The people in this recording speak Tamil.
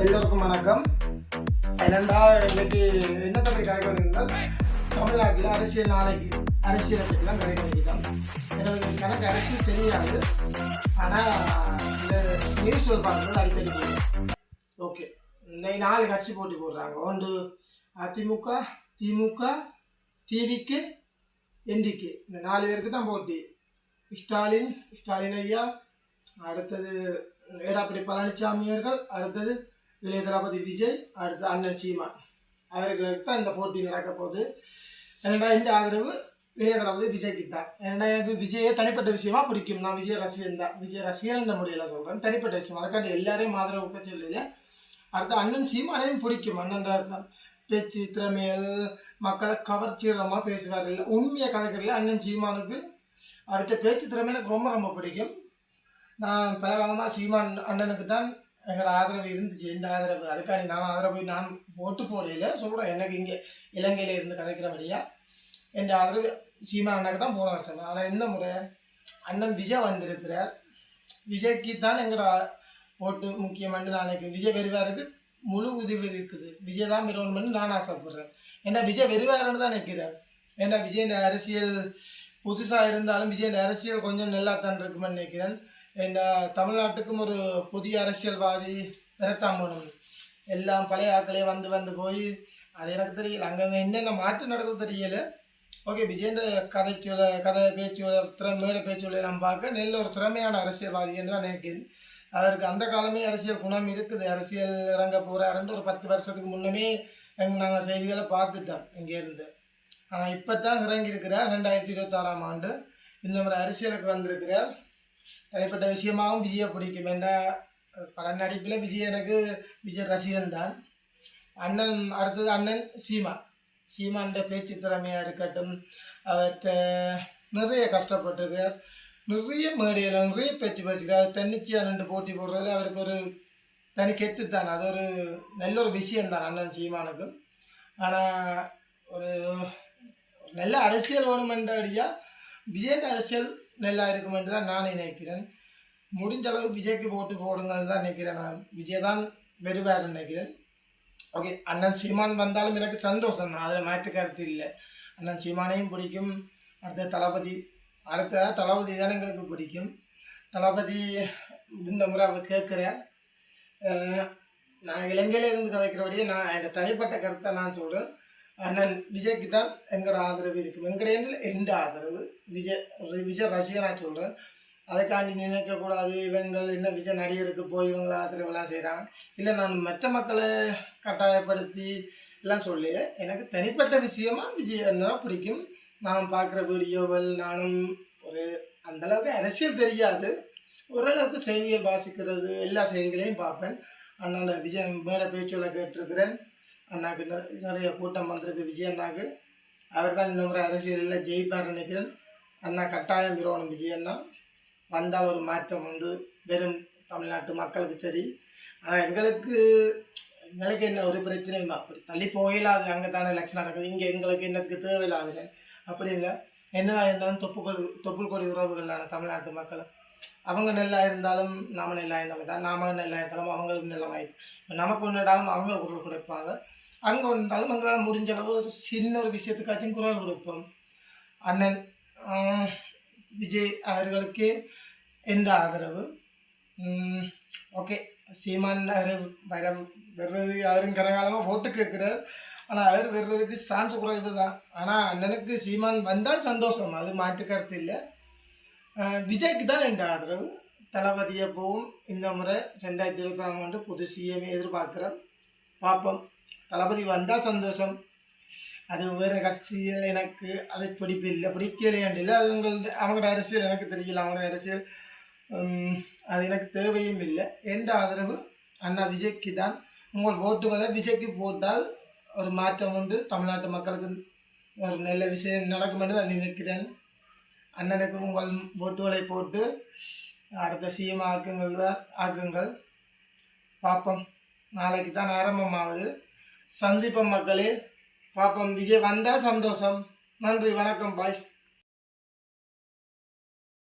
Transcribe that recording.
எல்லோருக்கும் வணக்கம். என்னென்னா இன்னைக்கு என்ன தம்பி கதை பண்ணியிருந்தால் தமிழ்நாட்டில் அரசியல் நாளைக்கு அரசியலை பற்றிலாம் கதை பண்ணிக்கிட்டோம். எனக்கு அரசியல் தெரியாது, ஆனால் இந்த நியூஸ் பார்க்குறது அடிக்கடி போடுறேன். ஓகே, இன்னைக்கு 4 கட்சி போட்டி போடுறாங்க. ஒன்று அதிமுக, திமுக, டிவிக்கு, என்டிக்கு. இந்த 4 பேருக்கு தான் போட்டி. ஸ்டாலின் ஐயா, அடுத்தது எடப்பாடி பழனிசாமி அவர்கள், அடுத்தது இளைய தளபதி விஜய், அடுத்து அண்ணன் சீமான் அவர்களுக்கு தான் இந்த போட்டி நடக்க போகுது. என்னடா இந்த ஆதரவு இளைய தளபதி விஜய்க்கு தான். ஏன்னா எனக்கு விஜயை தனிப்பட்ட விஷயமா பிடிக்கும். நான் விஜய் ரசிகன் தான். விஜய் ரசிகன் முறையில் சொல்கிறேன், தனிப்பட்ட விஷயம். அதுக்காண்டி எல்லாரையும் ஆதரவு சொல்லல. அடுத்து அண்ணன் சீமானையும் பிடிக்கும். அண்ணன் பேச்சு திறமையல் மக்களை கவர்ச்சிகரமாக பேசுவார். இல்லை உண்மையை கதைக்கிறதுல அண்ணன் சீமானுக்கு அவர்கிட்ட பேச்சு திறமை எனக்கு ரொம்ப ரொம்ப பிடிக்கும். நான் பல காலமாக சீமான் அண்ணனுக்கு தான் எங்களோட ஆதரவு இருந்துச்சு. இந்த ஆதரவு அதுக்காண்டி நான் ஓட்டு போடையில் சொல்கிறேன். எனக்கு இங்கே இலங்கையில் இருந்து கதைக்கிறபடியாக என் ஆதரவு சீமான் அண்ணனுக்கு தான் போன வருஷம். ஆனால் இந்த முறை அண்ணன் விஜய் வந்திருக்கிறார். விஜய்க்கு தான் எங்களோட ஓட்டு முக்கியமானு நான் நினைக்கிறேன். விஜய் வெறிவாருக்கு முழு உதவி இருக்குது. விஜய் தான் விரோணம்னு நான் ஆசைப்படுறேன். ஏன்னா விஜய் வெறிவாருன்னு தான் நினைக்கிறேன். ஏன்னா விஜய் இந்த அரசியல் புதுசாக இருந்தாலும் விஜய் இந்த அரசியல் கொஞ்சம் நல்லா தான் இருக்குமென்னு நினைக்கிறேன். என்ன தமிழ்நாட்டுக்கும் ஒரு புதிய அரசியல்வாதி வரத்தான் வேணும். எல்லாம் பழைய ஆட்களே வந்து போய் அது எனக்கு தெரியல. அங்கங்கே என்னென்ன மாற்றம் நடக்குது தெரியல. ஓகே, விஜயந்த கதை பேச்சுவலை மேடை பேச்சுவலை நம்ம பார்க்க நல்ல ஒரு திறமையான அரசியல்வாதி என்று தான் நினைக்கிறேன். அவருக்கு அந்த காலமே அரசியல் குணம் இருக்குது. அரசியல் இறங்க போகிறாருன்ட்டு ஒரு 10 வருஷத்துக்கு முன்னமே நாங்கள் செய்திகளை பார்த்துட்டோம் இங்கேருந்து. ஆனால் இப்போ தான் இறங்கியிருக்கிறார். 2026ஆம் ஆண்டு இந்த மாதிரி அரசியலுக்கு வந்திருக்கிறார். தனிப்பட்ட விஷயமாகவும் விஜயை பிடிக்கும். என்ற பல நடிப்பில் விஜய் ரசிகன் தான். அடுத்தது அண்ணன் சீமான் பேச்சு திறமையாக இருக்கட்டும். அவர்கிட்ட நிறைய கஷ்டப்பட்டிருக்கிறார். நிறைய மேடையில் நிறைய பேச்சு பேசுகிறார். தன்னிச்சையாக 2 போட்டி போடுறதுல அவருக்கு ஒரு தனி கெத்து தான். அது ஒரு நல்ல ஒரு விஷயம்தான் அண்ணன் சீமானுக்கு. ஆனால் ஒரு நல்ல அரசியல் வேணுமென்றபடியாக விஜய் அரசியல் நல்லா இருக்கும் என்று தான் நான் நினைக்கிறேன். முடிஞ்ச அளவு விஜய்க்கு போட்டு போடுங்கன்னு தான் நினைக்கிறேன். நான் விஜய் தான் வெறுவாருன்னு நினைக்கிறேன். ஓகே, அண்ணன் சீமான் வந்தாலும் எனக்கு சந்தோஷம் தான், அதில் மாற்று கருத்து இல்லை. அண்ணன் சீமானையும் பிடிக்கும். அடுத்த தளபதி தான் எங்களுக்கு பிடிக்கும். தளபதி இந்த முறை அவர் கேட்குறேன். நான் இலங்கையில இருந்து கதைக்கிறபடியே நான் எங்கள் தனிப்பட்ட கருத்தை நான் சொல்கிறேன். அண்ணன் விஜய்க்கு தான் எங்களோட ஆதரவு இருக்குது. எங்களோட எந்த ஆதரவு விஜய் ரசிகனாக சொல்கிறேன். அதுக்காண்டி நினைக்கக்கூடாது இவங்கள் என்ன விஜய் நடிகருக்கு போய் இவங்களை ஆதரவுலாம் செய்கிறாங்க. இல்லை, நான் மற்ற மக்களை கட்டாயப்படுத்தி எல்லாம் சொல்லி எனக்கு தனிப்பட்ட விஷயமாக விஜய் என்ன பிடிக்கும். நான் பார்க்குற வீடியோவில் நானும் ஒரு அந்தளவுக்கு அரசியல் தெரியாது, ஓரளவுக்கு செய்திகள் வாசிக்கிறது, எல்லா செய்திகளையும் பார்ப்பேன். அதனால் விஜய் மேலே பேச்சுகளை கேட்டிருக்கிறேன். அண்ணாக்கு நிறைய கூட்டம் வந்திருக்கு விஜய் அண்ணாக்கு. அவர் தான் இந்த முறை அரசியலில் ஜெயிப்பார் நினைக்கிறேன். அண்ணா கட்டாயம் விரோணம் விஜய் அண்ணா வந்தால் ஒரு மாற்றம் உண்டு. வெறும் தமிழ்நாட்டு மக்களுக்கு சரி. ஆனால் எங்களுக்கு என்ன ஒரு பிரச்சனையும் அப்படி தள்ளி போயிடாது. அங்கே தானே எலெக்ஷன் நடக்குது. இங்கே எங்களுக்கு என்னத்துக்கு தேவையில்லாது அப்படி இல்லை. என்னதான் இருந்தாலும் தொப்புள் கொடி உறவுகளான தமிழ்நாட்டு மக்கள் அவங்க நல்லா இருந்தாலும் நாம நல்லா இருந்தாலும் நாம நல்லா இருந்தாலும் அவங்களுக்கு நல்லா வாய்ப்பு. நமக்கு ஒன்றுடாலும் அவங்க குரல் கொடுப்பாங்க. அங்கே ஒன்றாலும் எங்களால் முடிஞ்ச அளவு ஒரு சின்ன ஒரு விஷயத்துக்காச்சும் குரல் கொடுப்போம். அண்ணன் விஜய் அவர்களுக்கு எந்த ஆதரவு. ஓகே, சீமான் வெறுறது அவரும் கரகாலமாக ஓட்டு கேட்குறார். ஆனால் அவர் வெறுறதுக்கு சான்ஸ் குறைவு தான். ஆனால் அண்ணனுக்கு சீமான் வந்தால் சந்தோஷம், அது மாற்று கருத்து இல்லை. விஜய்க்கு தான் எந்த ஆதரவு. தளபதியை போகும். இந்த முறை 2024ஆம் ஆண்டு புது சிஎம்ஏ எதிர்பார்க்குறேன். பார்ப்போம். தளபதி வந்தால் சந்தோஷம். அது வேறு கட்சியில் எனக்கு அதை பிடிக்கலையாண்டில்லை. அது அவங்களோட அரசியல் எனக்கு தெரியல. அவங்களோட அரசியல் அது எனக்கு தேவையும் இல்லை. எந்த ஆதரவு அண்ணா விஜய்க்கு தான். உங்கள் ஓட்டுகளை விஜய்க்கு போட்டால் ஒரு மாற்றம் உண்டு. தமிழ்நாட்டு மக்களுக்கு ஒரு நல்ல விஷயம் நடக்கும் என்று நான் நினைக்கிறேன். அண்ணனுக்கு உங்கள் ஓட்டுகளை போட்டு அடுத்த சிஎம் ஆக்குங்கள். பார்ப்போம். நாளைக்கு தான் ஆரம்பமாகுது. சந்திப்போம் மக்களே. பார்ப்போம். விஜய் வந்தால் சந்தோஷம். நன்றி, வணக்கம், பாய்.